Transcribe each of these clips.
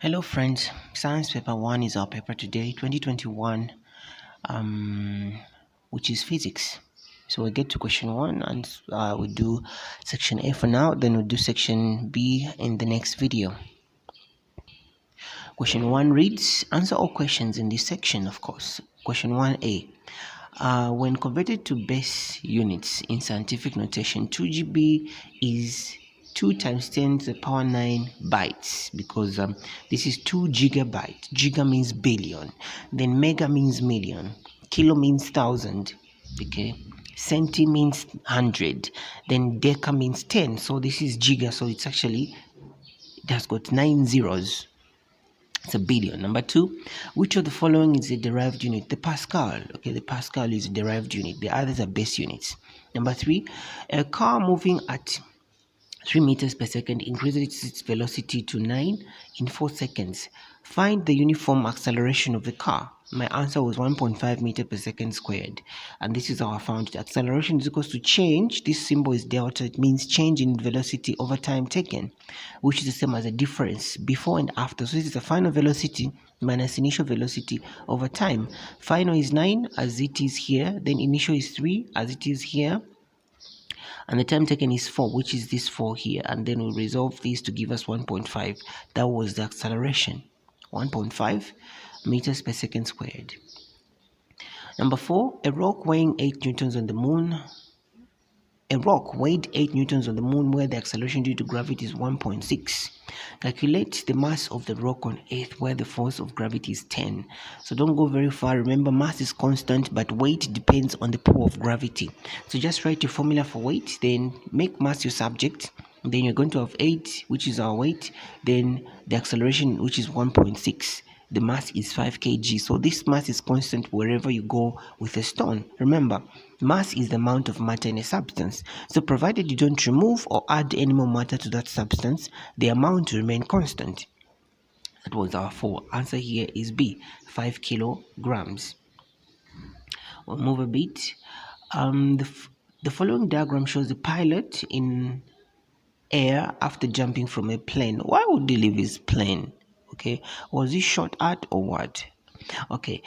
Hello friends, science paper 1 is our paper today, 2021, which is physics. So we get to question 1 and we do section A for now, then we'll do section B in the next video. Question 1 reads, answer all questions in this section, of course. Question 1A. When converted to base units in scientific notation, 2 GB is 2 times 10 to the power 9 bytes, because this is 2 gigabyte. Giga means billion, then mega means million, kilo means thousand, okay, centi means 100, then deca means 10. So this is giga, so it has got 9 zeros. It's a billion. Number 2, which of the following is a derived unit? The Pascal. Okay, the Pascal is a derived unit. The others are base units. Number 3, a car moving at 3 meters per second increases its velocity to 9 in 4 seconds. Find the uniform acceleration of the car. My answer was 1.5 meters per second squared. And this is how I found it. Acceleration is equals to change. This symbol is delta. It means change in velocity over time taken, which is the same as a difference before and after. So this is the final velocity minus initial velocity over time. Final is 9 as it is here. Then initial is 3 as it is here. And the time taken is 4, which is this 4 here, and then we resolve this to give us 1.5. That was the acceleration, 1.5 meters per second squared. Number 4, a rock weighing 8 newtons on the moon. A rock weighed 8 newtons on the moon where the acceleration due to gravity is 1.6. Calculate the mass of the rock on Earth where the force of gravity is 10. So don't go very far. Remember, mass is constant, but weight depends on the pull of gravity. So just write your formula for weight, then make mass your subject. Then you're going to have 8, which is our weight. Then the acceleration, which is 1.6. The mass is 5 kg. So this mass is constant wherever you go with a stone. Remember, mass is the amount of matter in a substance. So provided you don't remove or add any more matter to that substance, the amount will remain constant. That was our 4. Answer here is B, 5 kilograms. We'll move a bit. The following diagram shows the pilot in air after jumping from a plane. Why would he leave his plane? Okay, was he shot at or what? Okay,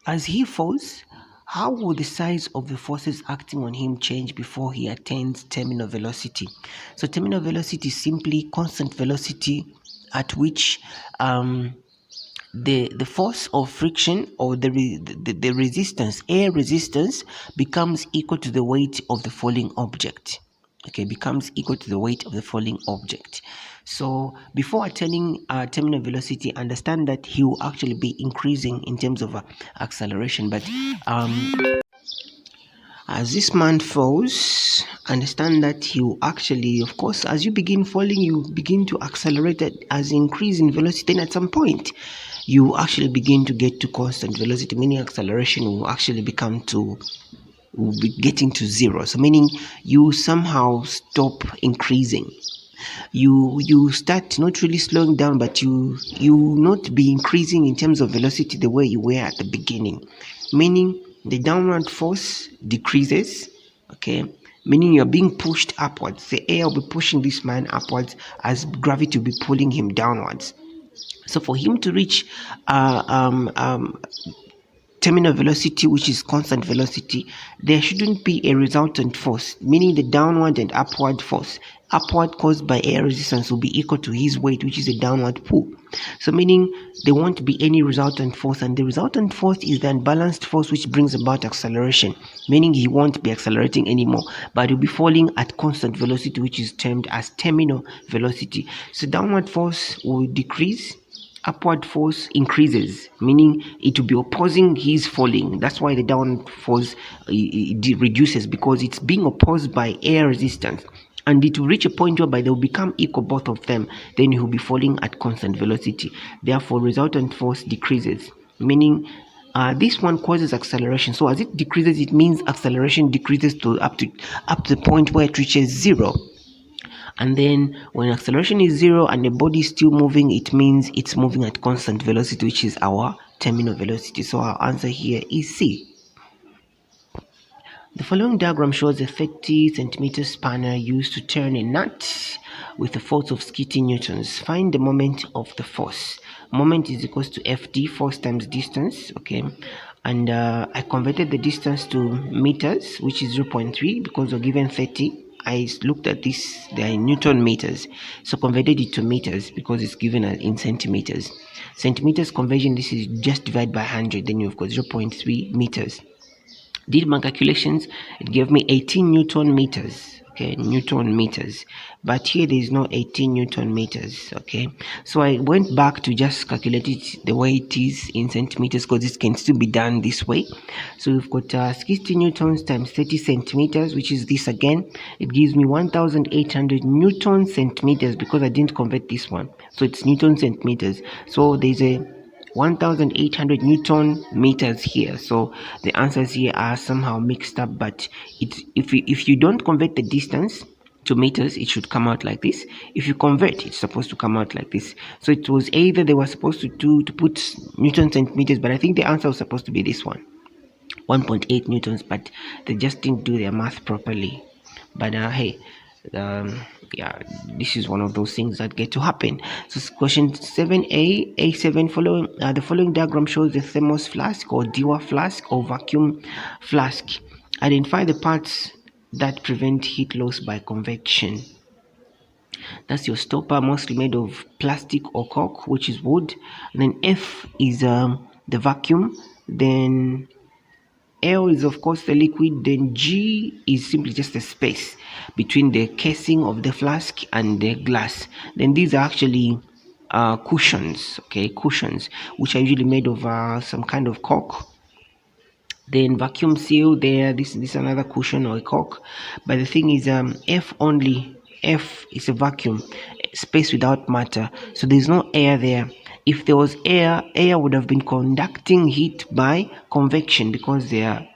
as he falls, how will the size of the forces acting on him change before he attains terminal velocity? So terminal velocity is simply constant velocity at which the force of friction or the resistance, air resistance, becomes equal to the weight of the falling object. Okay, becomes equal to the weight of the falling object. So before attaining terminal velocity, understand that he will actually be increasing in terms of acceleration. But as this man falls, understand that you actually, of course, as you begin falling, you begin to accelerate as increase in velocity. Then at some point, you actually begin to get to constant velocity, meaning acceleration will actually will be getting to 0. So meaning you somehow stop increasing. You start not really slowing down, but you not be increasing in terms of velocity the way you were at the beginning, meaning the downward force decreases. Okay, meaning you're being pushed upwards. The air will be pushing this man upwards as gravity will be pulling him downwards. So for him to reach terminal velocity, which is constant velocity, there shouldn't be a resultant force, meaning the downward and upward force. Upward caused by air resistance will be equal to his weight, which is a downward pull. So meaning there won't be any resultant force, and the resultant force is the unbalanced force which brings about acceleration, meaning he won't be accelerating anymore, but he'll be falling at constant velocity, which is termed as terminal velocity. So downward force will decrease, upward force increases, meaning it will be opposing his falling. That's why the downward force reduces, because it's being opposed by air resistance, and it will reach a point whereby they will become equal, both of them. Then he will be falling at constant velocity. Therefore resultant force decreases, meaning this one causes acceleration. So as it decreases, it means acceleration decreases to up to the point where it reaches 0. And then when acceleration is 0 and the body is still moving, it means it's moving at constant velocity, which is our terminal velocity. So our answer here is C. The following diagram shows a 30 centimeter spanner used to turn a nut with a force of 60 newtons. Find the moment of the force. Moment is equals to Fd, force times distance, okay? And I converted the distance to meters, which is 0.3 because we're given 30. I looked at this, they are in Newton meters, so converted it to meters because it's given in centimeters. Centimeters conversion, this is just divide by 100, then you've got 0.3 meters. Did my calculations, it gave me 18 Newton meters, okay, Newton meters, but here there is no 18 Newton meters, okay. So I went back to just calculate it the way it is in centimeters because it can still be done this way. So we've got 60 newtons times 30 centimeters, which is this again. It gives me 1800 Newton centimeters because I didn't convert this one, so it's Newton centimeters. So there's a 1800 Newton meters here, so the answers here are somehow mixed up, but if you don't convert the distance to meters, it should come out like this. If you convert, it's supposed to come out like this. So it was either they were supposed to put Newton centimeters, but I think the answer was supposed to be this one, 1.8 newtons, but they just didn't do their math properly. But hey, yeah, this is one of those things that get to happen. So question 7a, a7, following the following diagram shows the thermos flask or Dewar flask or vacuum flask. Identify the parts that prevent heat loss by convection. That's your stopper, mostly made of plastic or cork, which is wood. And then F is the vacuum, then L is of course the liquid, then G is simply just a space between the casing of the flask and the glass. Then these are actually cushions, okay, cushions, which are usually made of some kind of cork. Then vacuum seal there, this is another cushion or a cork. But the thing is F only, F is a vacuum, space without matter, so there's no air there. If there was air would have been conducting heat by convection, because they are,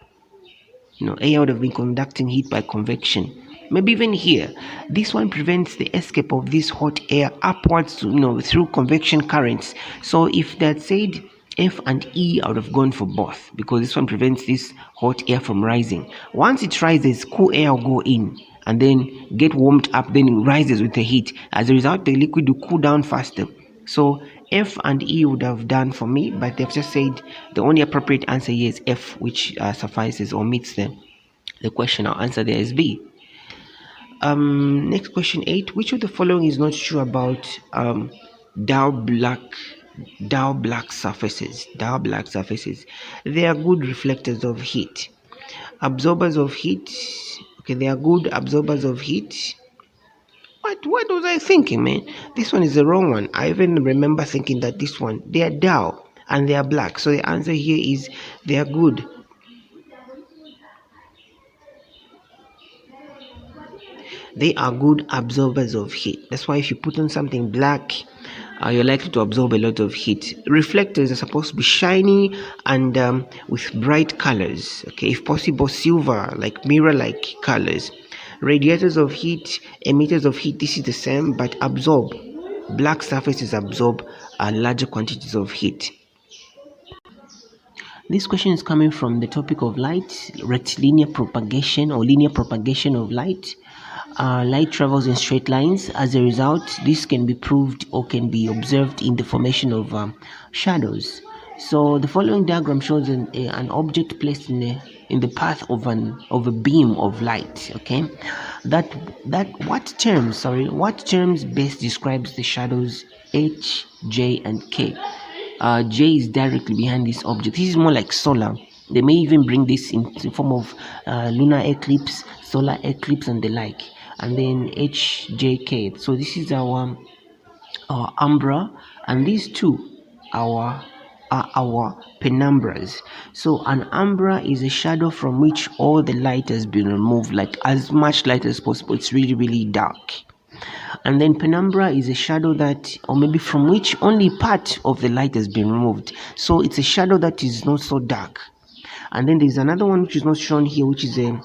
air would have been conducting heat by convection. Maybe even here, this one prevents the escape of this hot air upwards, through convection currents. So if that said F and E, I would have gone for both, because this one prevents this hot air from rising. Once it rises, cool air will go in and then get warmed up, then it rises with the heat. As a result, the liquid will cool down faster. So F and E would have done for me, but they've just said the only appropriate answer here is F, which suffices or meets the question. Our answer there is B. Next question 8. Which of the following is not true about dull black surfaces? Dull black surfaces. They are good reflectors of heat. Absorbers of heat. Okay, they are good absorbers of heat. What was I thinking, man? This one is the wrong one. I even remember thinking that this one, they are dull and they are black. So the answer here is they are good. They are good absorbers of heat. That's why if you put on something black, you're likely to absorb a lot of heat. Reflectors are supposed to be shiny and with bright colors. Okay, if possible, silver, like mirror-like colors. Radiators of heat, emitters of heat, this is the same, but absorb. Black surfaces absorb larger quantities of heat. This question is coming from the topic of light, rectilinear propagation or linear propagation of light. Light travels in straight lines. As a result, this can be proved or can be observed in the formation of shadows. So the following diagram shows an object placed in the path of a beam of light. Okay, what terms best describes the shadows H, J, and K? J is directly behind this object. This is more like solar. They may even bring this in the form of lunar eclipse, solar eclipse, and the like. And then H, J, K. So this is our umbra, and these two are our penumbras. So an umbra is a shadow from which all the light has been removed, like as much light as possible. It's really, really dark. And then penumbra is a shadow that, or maybe from which only part of the light has been removed. So it's a shadow that is not so dark. And then there's another one which is not shown here, which is an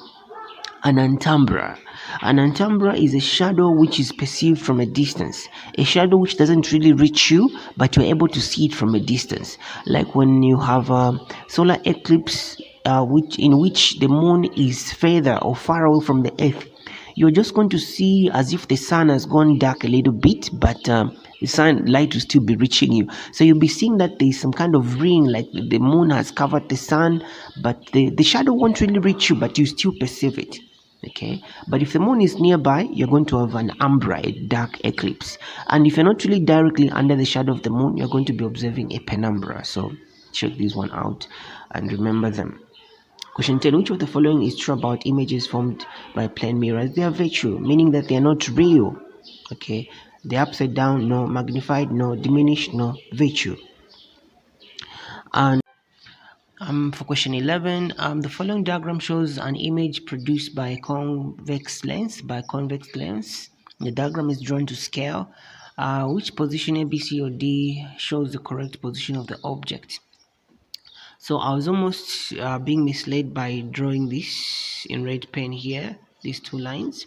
Antambra. An Antambra is a shadow which is perceived from a distance, a shadow which doesn't really reach you, but you're able to see it from a distance. Like when you have a solar eclipse, in which the moon is further or far away from the earth, you're just going to see as if the sun has gone dark a little bit, but the sunlight will still be reaching you. So you'll be seeing that there's some kind of ring, like the moon has covered the sun, but the shadow won't really reach you, but you still perceive it. Okay, but if the moon is nearby, you're going to have an umbra, a dark eclipse. And if you're not really directly under the shadow of the moon, you're going to be observing a penumbra. So check this one out and remember them. Question 10. Which of the following is true about images formed by plane mirrors? They are virtual, meaning that they are not real. Okay, they're upside down, no. Magnified, no. Diminished, no. Virtual. And for question 11, the following diagram shows an image produced by a convex lens. The diagram is drawn to scale. Which position A, B, C, or D shows the correct position of the object? So I was almost being misled by drawing this in red pen here, these two lines,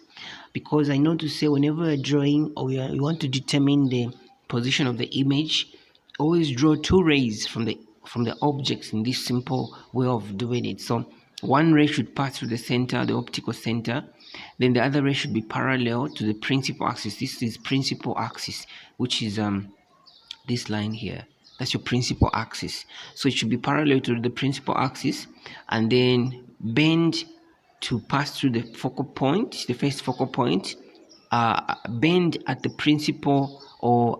because I know to say whenever we're drawing or you want to determine the position of the image, always draw two rays from the objects in this simple way of doing it. So one ray should pass through the center, the optical center, then the other ray should be parallel to the principal axis. This is principal axis, which is this line here. That's your principal axis. So it should be parallel to the principal axis and then bend to pass through the focal point, the first focal point, bend at the principal or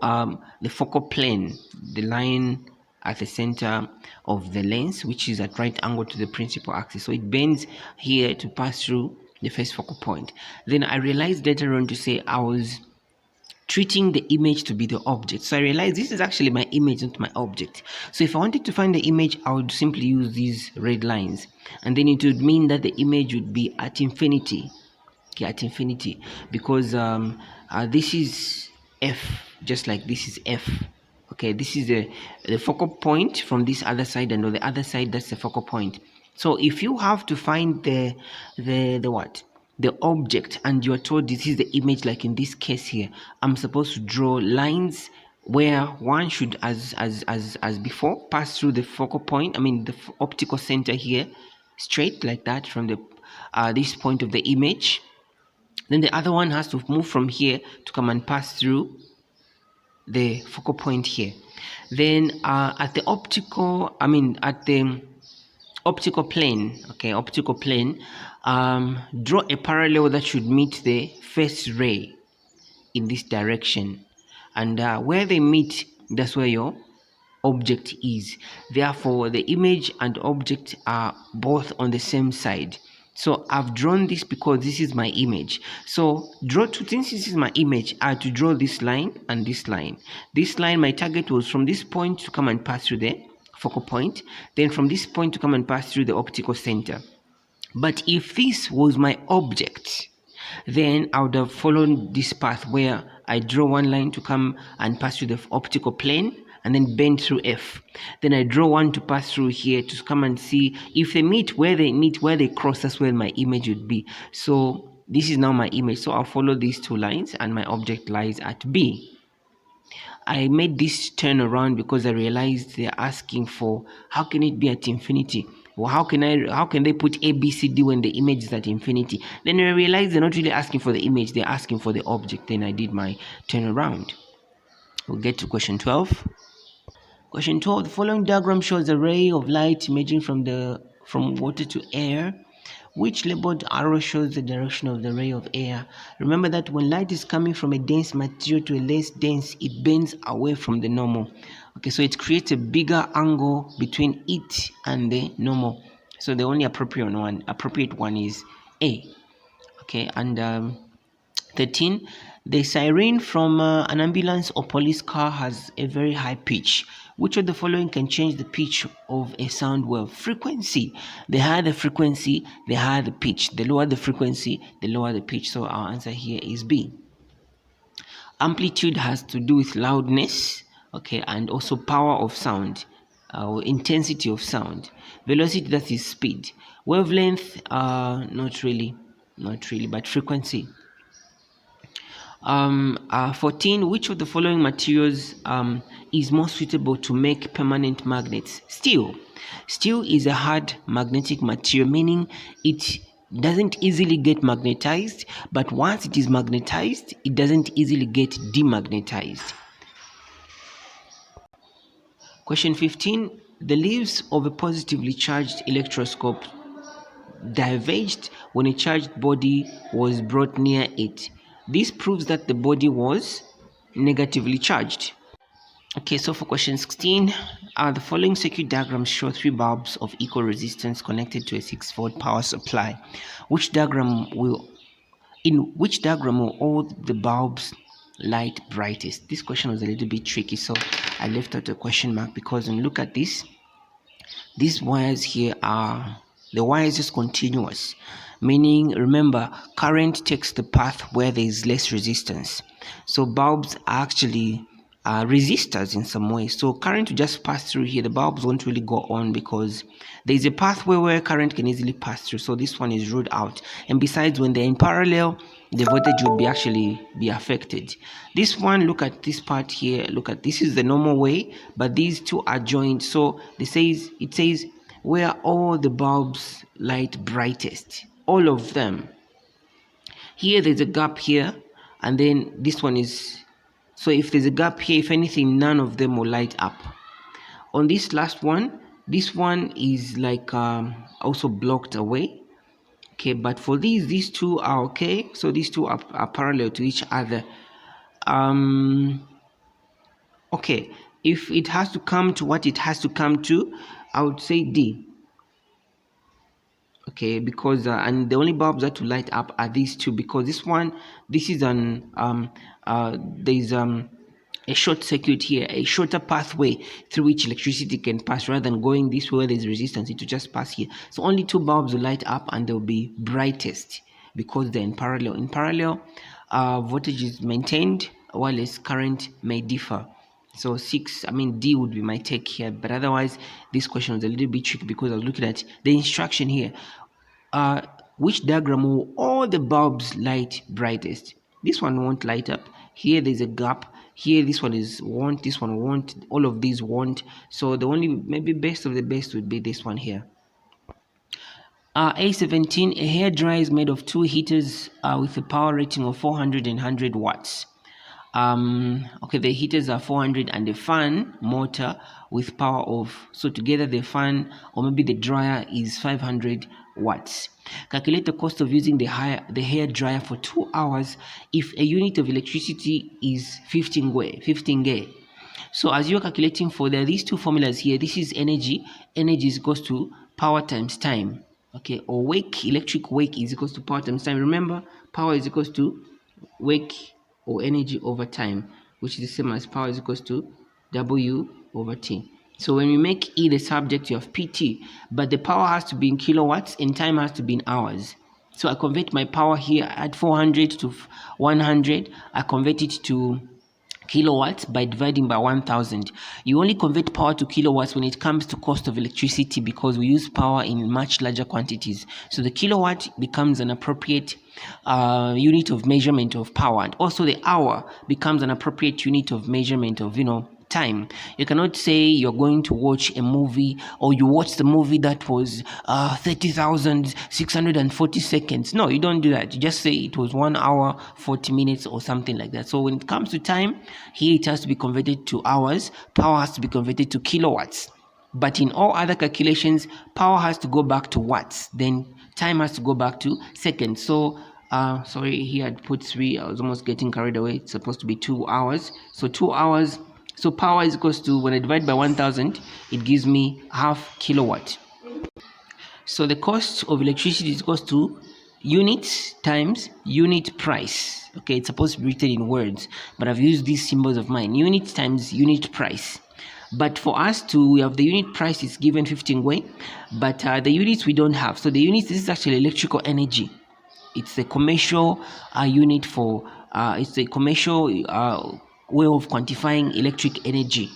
the focal plane, the line at the center of the lens, which is at right angle to the principal axis. So it bends here to pass through the first focal point. Then I realized later on to say I was treating the image to be the object. So I realized this is actually my image, not my object. So if I wanted to find the image, I would simply use these red lines. And then it would mean that the image would be at infinity. Okay, at infinity. Because this is F, just like this is F. Okay, this is the focal point from this other side, and on the other side, that's the focal point. So if you have to find the what? The object, and you're told this is the image, like in this case here, I'm supposed to draw lines where one should, as before, pass through the focal point, I mean the optical center here, straight like that from the this point of the image. Then the other one has to move from here to come and pass through the focal point here. Then at the optical plane, okay, optical plane, draw a parallel that should meet the first ray in this direction, and where they meet, that's where your object is. Therefore the image and object are both on the same side. So I've drawn this because this is my image. So since this is my image, I had to draw this line and this line. This line, my target was from this point to come and pass through the focal point, then from this point to come and pass through the optical center. But if this was my object, then I would have followed this path where I draw one line to come and pass through the optical plane and then bend through F. Then I draw one to pass through here to come and see if they meet, where they cross, that's where my image would be. So this is now my image. So I'll follow these two lines and my object lies at B. I made this turn around because I realized they're asking for how can it be at infinity? Well, how can they put A, B, C, D when the image is at infinity? Then I realized they're not really asking for the image, they're asking for the object. Then I did my turn around. We'll get to question 12. Question 12. The following diagram shows a ray of light emerging from water to air. Which labeled arrow shows the direction of the ray of air? Remember that when light is coming from a dense material to a less dense, it bends away from the normal. Okay, so it creates a bigger angle between it and the normal. So the only appropriate one is A. Okay, and 13. The siren from an ambulance or police car has a very high pitch. Which of the following can change the pitch of a sound wave? Frequency. The higher the frequency, the higher the pitch. The lower the frequency, the lower the pitch. So our answer here is B. Amplitude has to do with loudness, okay, and also power of sound, or intensity of sound. Velocity, that is speed. Wavelength, not really, but frequency. 14. Which of the following materials is more suitable to make permanent magnets? Steel. Steel is a hard magnetic material, meaning it doesn't easily get magnetized, but once it is magnetized, it doesn't easily get demagnetized. Question 15. The leaves of a positively charged electroscope diverged when a charged body was brought near it. This proves that the body was negatively charged. Okay, so for question 16, the following circuit diagrams show three bulbs of equal resistance connected to a 6-volt power supply. In which diagram will all the bulbs light brightest? This question was a little bit tricky, so I left out a question mark because when you look at this, these wires here are, the wire is just continuous, meaning, remember, current takes the path where there is less resistance. So bulbs are actually resistors in some way, so current will just pass through here. The bulbs won't really go on because there is a pathway where current can easily pass through, so this one is ruled out. And besides, when they're in parallel, the voltage will be affected. This one, look at this part here, look at this, is the normal way, but these two are joined. So it says where all the bulbs light brightest, all of them. Here there's a gap here, and then this one is, so if there's a gap here, if anything, none of them will light up. On this last one, this one is like also blocked away. Okay, but for these two are okay, so these two are parallel to each other. Okay, if it has to come to what it has to come to, I would say D. Okay, because and the only bulbs that will light up are these two, because this is an there's a short circuit here, a shorter pathway through which electricity can pass, rather than going this way where there's resistance, it will just pass here. So only two bulbs will light up and they'll be brightest because they're in parallel. In parallel, voltage is maintained while its current may differ. So D would be my take here, but otherwise this question was a little bit tricky because I was looking at the instruction here. Which diagram will all the bulbs light brightest? This one won't light up. Here there's a gap. Here this one won't, this one won't, all of these won't. So the only maybe best of the best would be this one here. A17, a hair dryer is made of two heaters with a power rating of 400 and 100 watts. Okay, the heaters are 400 and the fan motor with power of, so together the fan or maybe the dryer is 500 watts. Calculate the cost of using the hair dryer for 2 hours if a unit of electricity is 15 Ge. So as you're calculating for these two formulas here, this is energy is equals to power times time. Okay, or electric wake is equals to power times time. Remember, power is equals to wake or energy over time, which is the same as power is equals to W over T. So when we make E the subject, you have PT, but the power has to be in kilowatts and time has to be in hours. So I convert my power here at 400 to 100. I convert it to kilowatts by dividing by 1000. You only convert power to kilowatts when it comes to cost of electricity, because we use power in much larger quantities. So the kilowatt becomes an appropriate unit of measurement of power, and also the hour becomes an appropriate unit of measurement of time. You cannot say you're going to watch a movie, or you watch the movie that was 30,640 seconds. No, you don't do that. You just say it was 1 hour 40 minutes or something like that. So when it comes to time, here it has to be converted to hours, power has to be converted to kilowatts. But in all other calculations, power has to go back to watts, then time has to go back to seconds. So sorry, here I'd put 3. I was almost getting carried away. It's supposed to be 2 hours. So 2 hours. So power is equals to, when I divide by 1000, it gives me half kilowatt. So the cost of electricity is equals to units times unit price. Okay, it's supposed to be written in words, but I've used these symbols of mine. Unit times unit price. But for us we have the unit price is given 15 Ge, but the units we don't have. So the units, this is actually electrical energy. It's the commercial unit for, it's the commercial way of quantifying electric energy.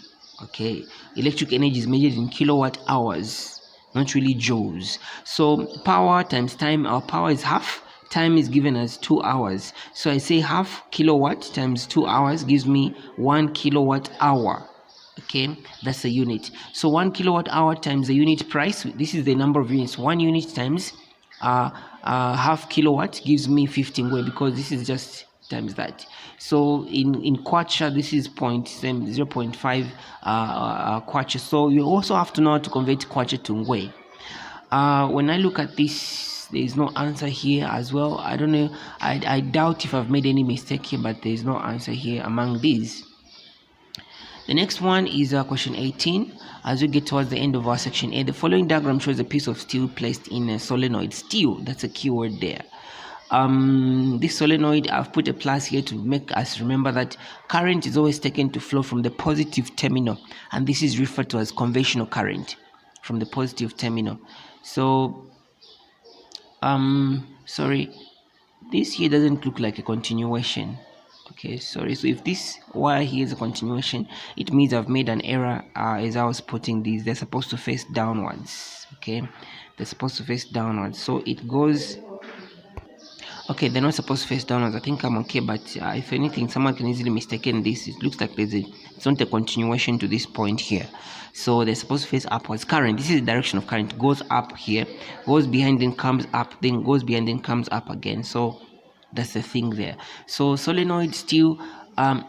Okay, electric energy is measured in kilowatt hours, not really joules. So power times time, our power is half, time is given as 2 hours. So I say half kilowatt times 2 hours gives me 1 kilowatt hour. Okay, that's the unit. So 1 kilowatt hour times the unit price, this is the number of units. 1 unit times half kilowatt gives me 15 ngwe, because this is just times that. So in kwacha, this is 0.5 kwacha. So you also have to know how to convert kwacha to ngwe. When I look at this, there is no answer here as well. I don't know, I doubt if I've made any mistake here, but there is no answer here among these. The next one is question 18. As we get towards the end of our section A, the following diagram shows a piece of steel placed in a solenoid. Steel, that's a keyword there. This solenoid, I've put a plus here to make us remember that current is always taken to flow from the positive terminal, and this is referred to as conventional current from the positive terminal. So sorry, this here doesn't look like a continuation. Okay, sorry. So if this wire here is a continuation, it means I've made an error as I was putting these. They're supposed to face downwards. Okay, they're supposed to face downwards. So it goes. Okay, they're not supposed to face downwards. I think I'm okay, but if anything, someone can easily mistaken this. It looks like it's not a continuation to this point here. So they're supposed to face upwards. Current, this is the direction of current. Goes up here, goes behind, then comes up, then goes behind, then comes up again. So that's the thing there. So solenoid steel,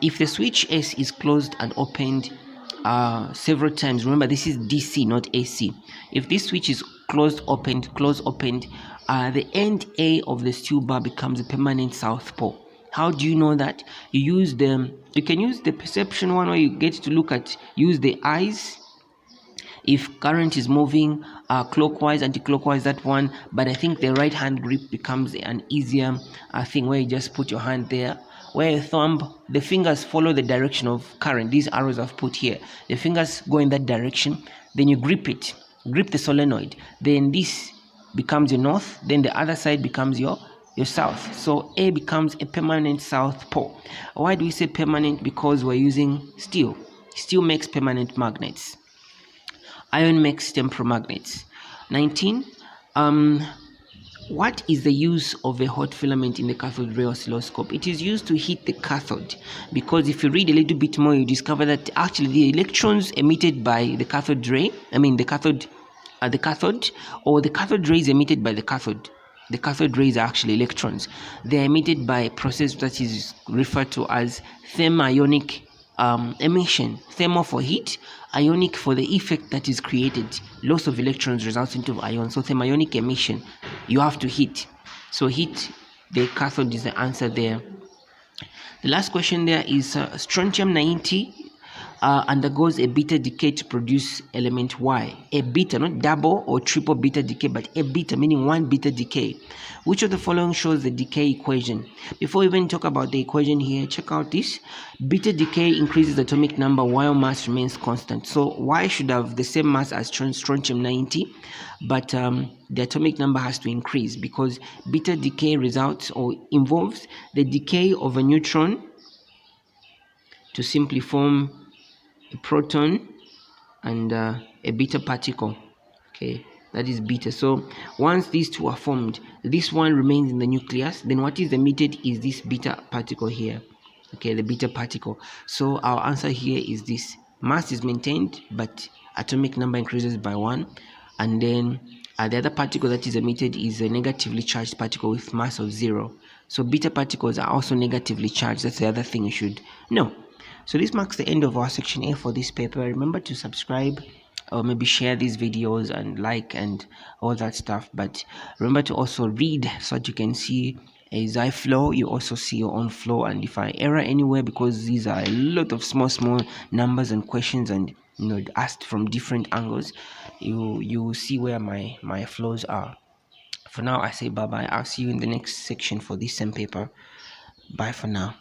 if the switch S is closed and opened several times, remember this is DC, not AC. If this switch is closed, opened, the end A of the steel bar becomes a permanent south pole. How do you know that? You can use the perception one, where you get to use the eyes. If current is moving clockwise, anti-clockwise, that one. But I think the right hand grip becomes an easier thing, where you just put your hand there, where your thumb, the fingers follow the direction of current. These arrows I've put here, the fingers go in that direction. Then you grip the solenoid. Then this becomes your north, then the other side becomes your south. So A becomes a permanent south pole. Why do we say permanent? Because we're using steel. Steel makes permanent magnets. Iron makes temporal magnets. 19. What is the use of a hot filament in the cathode ray oscilloscope? It is used to heat the cathode, because if you read a little bit more, you discover that actually the electrons emitted by the cathode ray, the cathode rays emitted by the cathode. The cathode rays are actually electrons. They are emitted by a process that is referred to as thermionic emission. Thermal for heat, ionic for the effect that is created. Loss of electrons results into ions. So thermionic emission, you have to heat. So heat the cathode is the answer there. The last question there is strontium 90 undergoes a beta decay to produce element Y. A beta, not double or triple beta decay, but a beta, meaning 1 beta decay. Which of the following shows the decay equation? Before we even talk about the equation here, check out this. Beta decay increases atomic number while mass remains constant. So Y should have the same mass as strontium 90, but the atomic number has to increase, because beta decay results or involves the decay of a neutron to simply form a proton and a beta particle. Okay, that is beta. So once these two are formed, this one remains in the nucleus. Then what is emitted is this beta particle here. Okay, the beta particle. So our answer here is this: mass is maintained, but atomic number increases by 1. And then the other particle that is emitted is a negatively charged particle with mass of 0. So beta particles are also negatively charged. That's the other thing you should know. So this marks the end of our section A for this paper. Remember to subscribe, or maybe share these videos and like and all that stuff. But remember to also read, so that you can see as I flow, you also see your own flow. And if I error anywhere, because these are a lot of small numbers and questions, and asked from different angles, you will see where my flows are. For now, I say bye bye. I'll see you in the next section for this same paper. Bye for now.